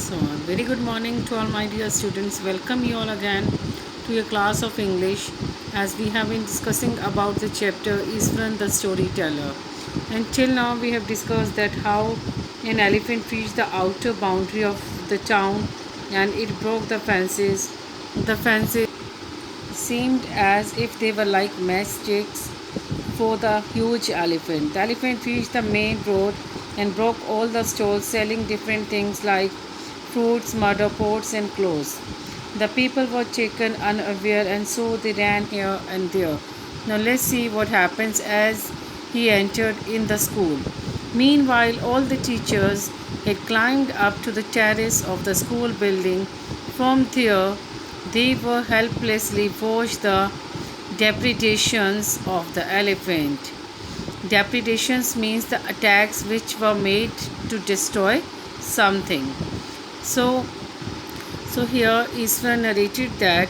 So, a very good morning to all my dear students. Welcome you all again to your class of English as we have been discussing about the chapter Isran the Storyteller. And till now we have discussed that how an elephant reached the outer boundary of the town and it broke the fences. The fences seemed as if they were like matchsticks for the huge elephant. The elephant reached the main road and broke all the stalls selling different things like fruits, murder pots, and clothes. The people were taken unaware and so they ran here and there. Now let's see what happens as he entered in the school. Meanwhile, all the teachers had climbed up to the terrace of the school building. From there, they were helplessly watched the depredations of the elephant. Depredations means the attacks which were made to destroy something. So, so here Isra narrated that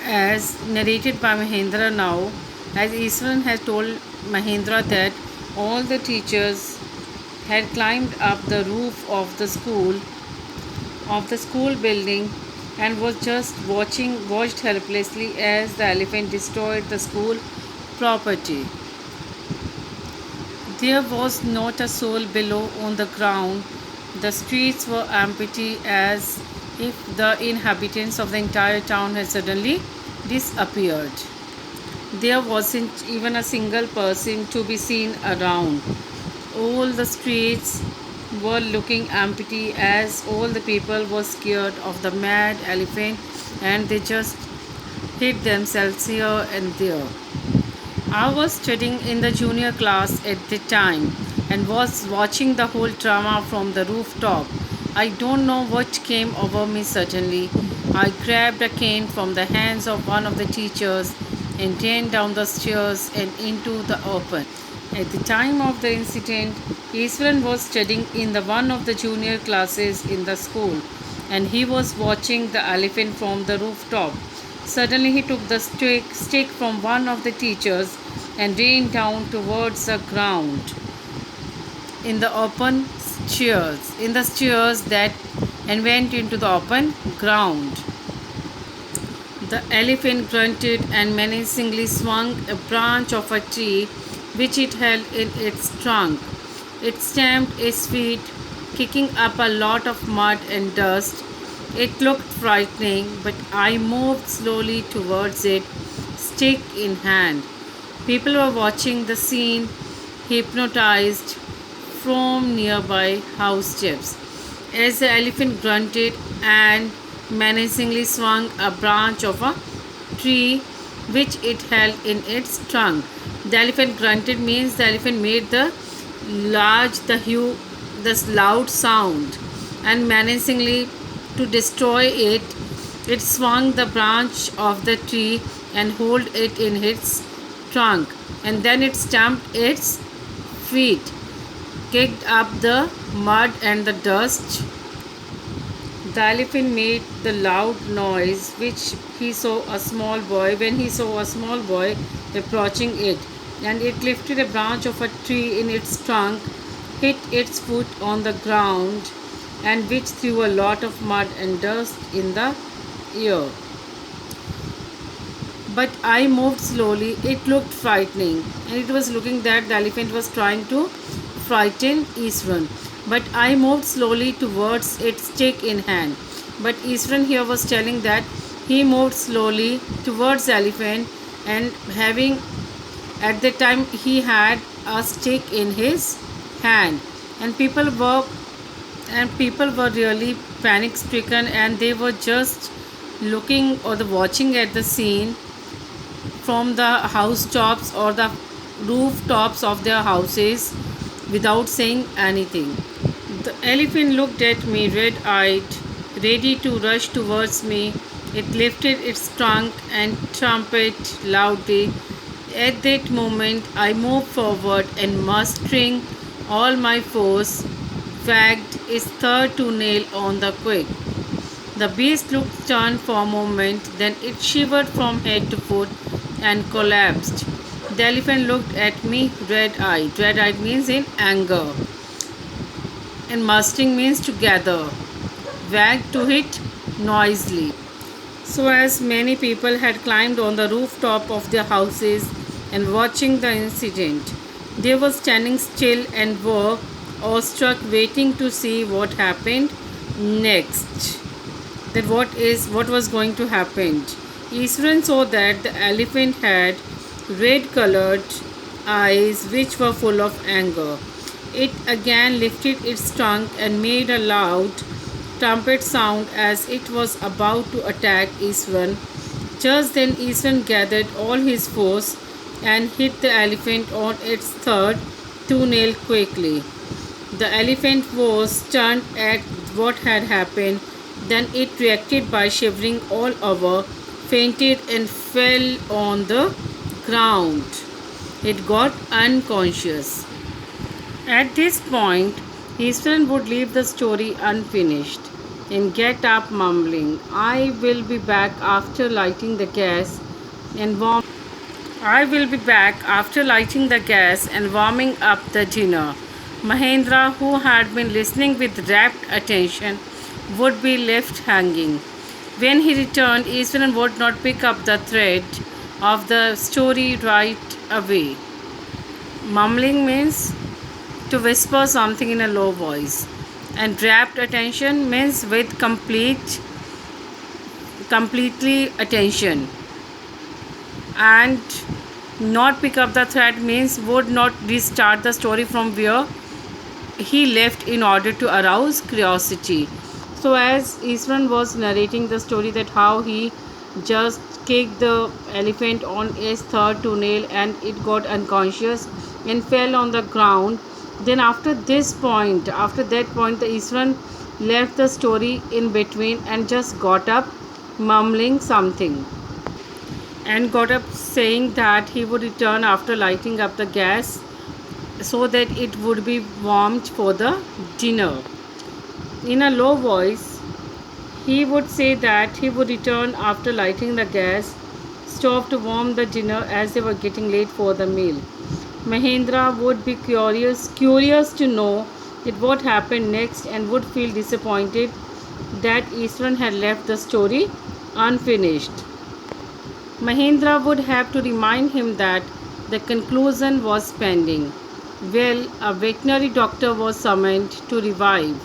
as narrated by Mahendra now, as Isran has told Mahendra that all the teachers had climbed up the roof of the school building and was just watched helplessly as the elephant destroyed the school property. There was not a soul below on the ground. The streets were empty as if the inhabitants of the entire town had suddenly disappeared. There wasn't even a single person to be seen around. All the streets were looking empty as all the people were scared of the mad elephant and they just hid themselves here and there. I was studying in the junior class at the time and was watching the whole drama from the rooftop. I don't know what came over me suddenly. I grabbed a cane from the hands of one of the teachers and ran down the stairs and into the open. At the time of the incident, Iswaran was studying in the one of the junior classes in the school and he was watching the elephant from the rooftop. Suddenly he took the stick from one of the teachers and ran down towards the ground in the open stairs that and went into the open ground. The elephant grunted and menacingly swung a branch of a tree which it held in its trunk. It stamped its feet, kicking up a lot of mud and dust. It looked frightening, but I moved slowly towards it, stick in hand. People were watching the scene, hypnotized from nearby house steps. As the elephant grunted and menacingly swung a branch of a tree which it held in its trunk. The elephant grunted means the elephant made the loud sound and menacingly to destroy it, it swung the branch of the tree and held it in its trunk, and then it stamped its feet, kicked up the mud and the dust. The elephant made the loud noise which he saw a small boy when he saw a small boy approaching it, and it lifted a branch of a tree in its trunk, hit its foot on the ground, and which threw a lot of mud and dust in the air. But I moved slowly. It looked frightening, and it was looking that the elephant was trying to frighten Isran. But I moved slowly towards its stick in hand. But Isran here was telling that he moved slowly towards the elephant, and having at the time he had a stick in his hand, and people were really panic stricken and they were just looking or the watching at the scene from the housetops or the rooftops of their houses without saying anything. The elephant looked at me red eyed, ready to rush towards me. It lifted its trunk and trumpeted loudly. At that moment, I moved forward and, mustering all my force, wagged its third toenail on the quick. The beast looked stunned for a moment, then it shivered from head to foot and collapsed. The elephant looked at me red eyed. Red eyed means in anger, and mustering means to gather. wagged to it noisily. So, as many people had climbed on the rooftop of their houses and watching the incident, they were standing still and were awestruck, waiting to see what happened next. That what was going to happen. Ishwaran saw that the elephant had red colored eyes which were full of anger. It again lifted its trunk and made a loud trumpet sound as it was about to attack Ishwaran. Just then Ishwaran gathered all his force and hit the elephant on its third toenail quickly. The elephant was stunned at what had happened. Then it reacted by shivering all over, fainted, and fell on the ground. It got unconscious. At this point, Ishwaran would leave the story unfinished and get up mumbling, I will be back after lighting the gas and warm I will be back after lighting the gas and warming up the dinner. Mahendra, who had been listening with rapt attention, would be left hanging. When he returned, Ishwaran would not pick up the thread of the story right away. Mumbling means to whisper something in a low voice, and rapt attention means with completely attention. And not pick up the thread means would not restart the story from where he left in order to arouse curiosity. So as Ishwaran was narrating the story that how he just kicked the elephant on its third toenail and it got unconscious and fell on the ground. Then after that point, the Ishwaran left the story in between and just got up mumbling something and got up saying that he would return after lighting up the gas so that it would be warmed for the dinner. In a low voice, he would say that he would return after lighting the gas stove to warm the dinner as they were getting late for the meal. Mahendra would be curious to know that what happened next and would feel disappointed that Ishwaran had left the story unfinished. Mahendra would have to remind him that the conclusion was pending. Well, a veterinary doctor was summoned to revive.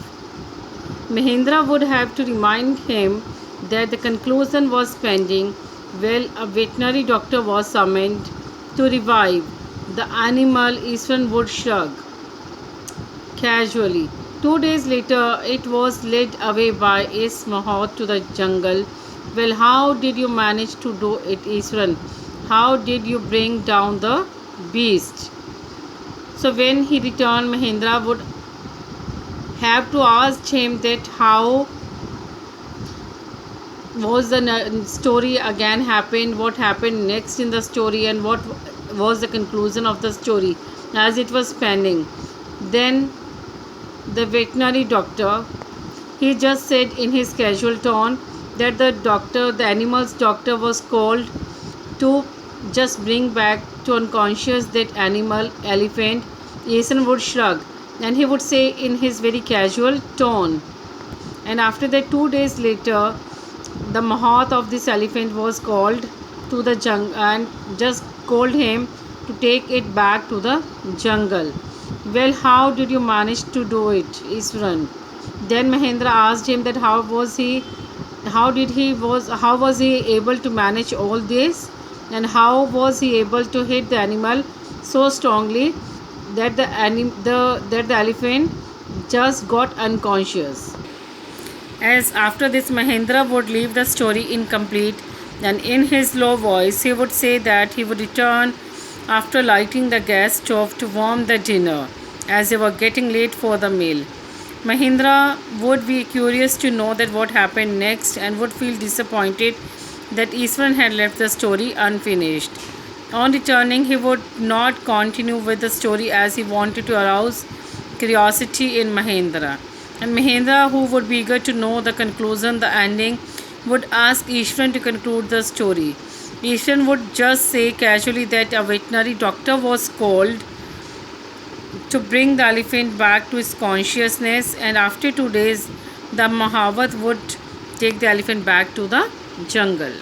Mahendra would have to remind him that the conclusion was pending. Well, a veterinary doctor was summoned to revive the animal. Ishwaran would shrug casually. 2 days later, it was led away by its mahout to the jungle. Well, how did you manage to do it, Ishwaran? How did you bring down the beast? So when he returned, Mahendra would have to ask him that how was the story again happened, what happened next in the story, and what was the conclusion of the story as it was pending. Then the veterinary doctor, he just said in his casual tone that the animal's doctor was called to just bring back to unconscious that animal, elephant. Ishwaran would shrug and he would say in his very casual tone. And after that, 2 days later, the mahout of this elephant was called to the jungle and just called him to take it back to the jungle. Well, how did you manage to do it, Ishwaran? Then Mahendra asked him that how was he able to manage all this, and how was he able to hit the animal so strongly that the elephant just got unconscious. As after this, Mahendra would leave the story incomplete, and in his low voice he would say that he would return after lighting the gas stove to warm the dinner as they were getting late for the meal. Mahendra would be curious to know that what happened next and would feel disappointed that Ishwaran had left the story unfinished. On returning, he would not continue with the story as he wanted to arouse curiosity in Mahendra. And Mahendra, who would be eager to know the conclusion, the ending, would ask Ishwaran to conclude the story. Ishwaran would just say casually that a veterinary doctor was called to bring the elephant back to its consciousness, and after 2 days the Mahawat would take the elephant back to the jungle.